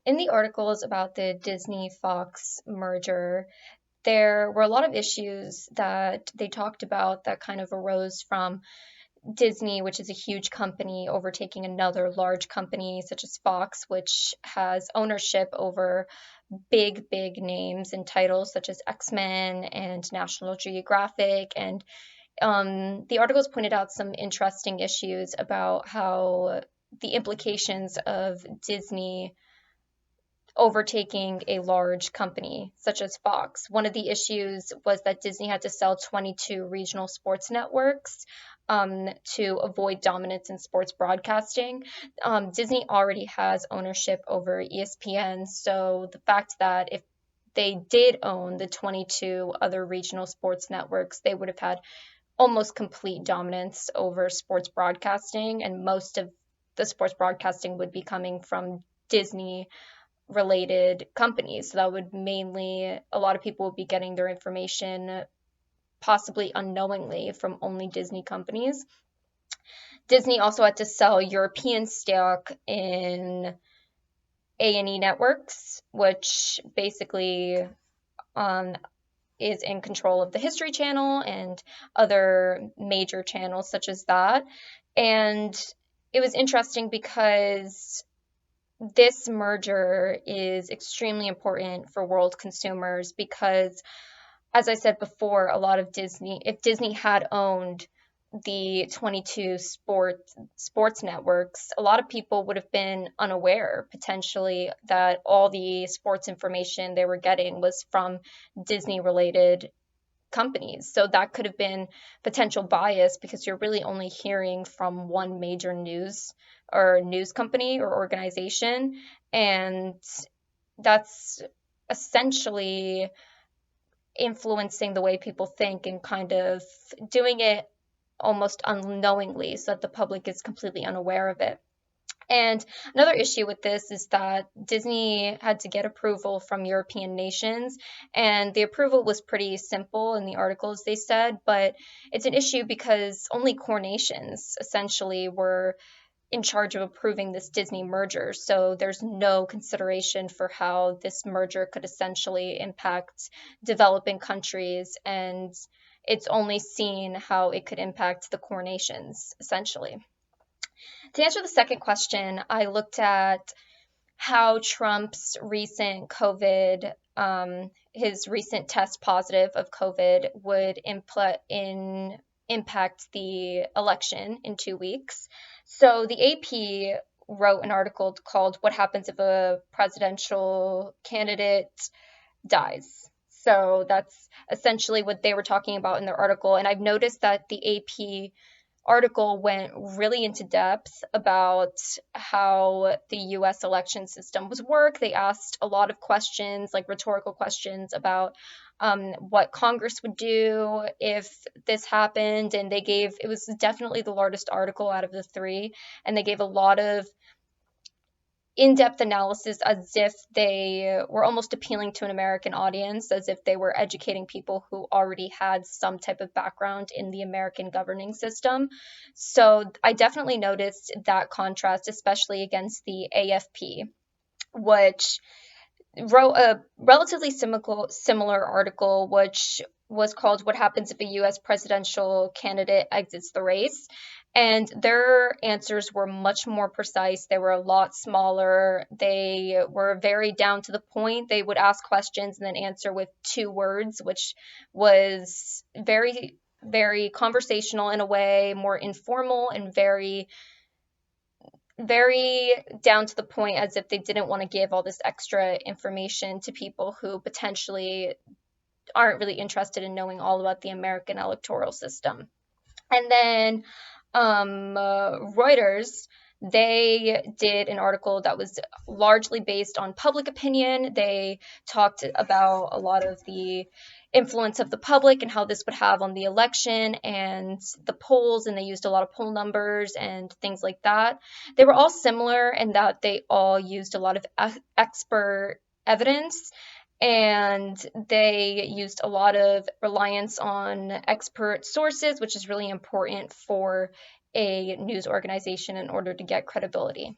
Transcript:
In the articles about the Disney Fox merger, there were a lot of issues that they talked about that kind of arose from Disney, which is a huge company, overtaking another large company such as Fox, which has ownership over big names and titles such as X-Men and National Geographic. And the articles pointed out some interesting issues about how the implications of Disney overtaking a large company such as Fox. One of the issues was that Disney had to sell 22 regional sports networks to avoid dominance in sports broadcasting. Disney already has ownership over ESPN, so the fact that if they did own the 22 other regional sports networks, they would have had almost complete dominance over sports broadcasting, and most of the sports broadcasting would be coming from Disney related companies. So that would mainly, a lot of people would be getting their information possibly unknowingly from only Disney companies. Disney also had to sell European stock in A&E Networks, which basically um, is in control of the History Channel and other major channels such as that. And it was interesting because this merger is extremely important for world consumers because, as I said before, a lot of if Disney had owned the 22 sports networks, a lot of people would have been unaware potentially that all the sports information they were getting was from Disney related companies. So that could have been potential bias because you're really only hearing from one major news company or organization. And that's essentially influencing the way people think and kind of doing it almost unknowingly so that the public is completely unaware of it. And another issue with this is that Disney had to get approval from European nations, and the approval was pretty simple in the articles they said, but it's an issue because only core nations essentially were in charge of approving this Disney merger. So there's no consideration for how this merger could essentially impact developing countries, and it's only seen how it could impact the core nations, essentially. To answer the second question, I looked at how Trump's recent his recent test positive of COVID would impact the election in 2 weeks. So the AP wrote an article called "What Happens If a Presidential Candidate Dies." So that's essentially what they were talking about in their article. And I've noticed that the AP article went really into depth about how the US election system was work. They asked a lot of questions, like rhetorical questions about what Congress would do if this happened. And it was definitely the largest article out of the three. And they gave a lot of in-depth analysis as if they were almost appealing to an American audience, as if they were educating people who already had some type of background in the American governing system. So I definitely noticed that contrast, especially against the AFP, which wrote a relatively similar article, which was called "What Happens if a US Presidential Candidate Exits the Race?" And their answers were much more precise. They were a lot smaller. They were very down to the point. They would ask questions and then answer with 2 words, which was very conversational in a way, more informal, and very down to the point, as if they didn't want to give all this extra information to people who potentially aren't really interested in knowing all about the American electoral system. And then Reuters, they did an article that was largely based on public opinion. They talked about a lot of the influence of the public and how this would have on the election and the polls, and they used a lot of poll numbers and things like that. They were all similar in that they all used a lot of expert evidence, and they used a lot of reliance on expert sources, which is really important for a news organization in order to get credibility.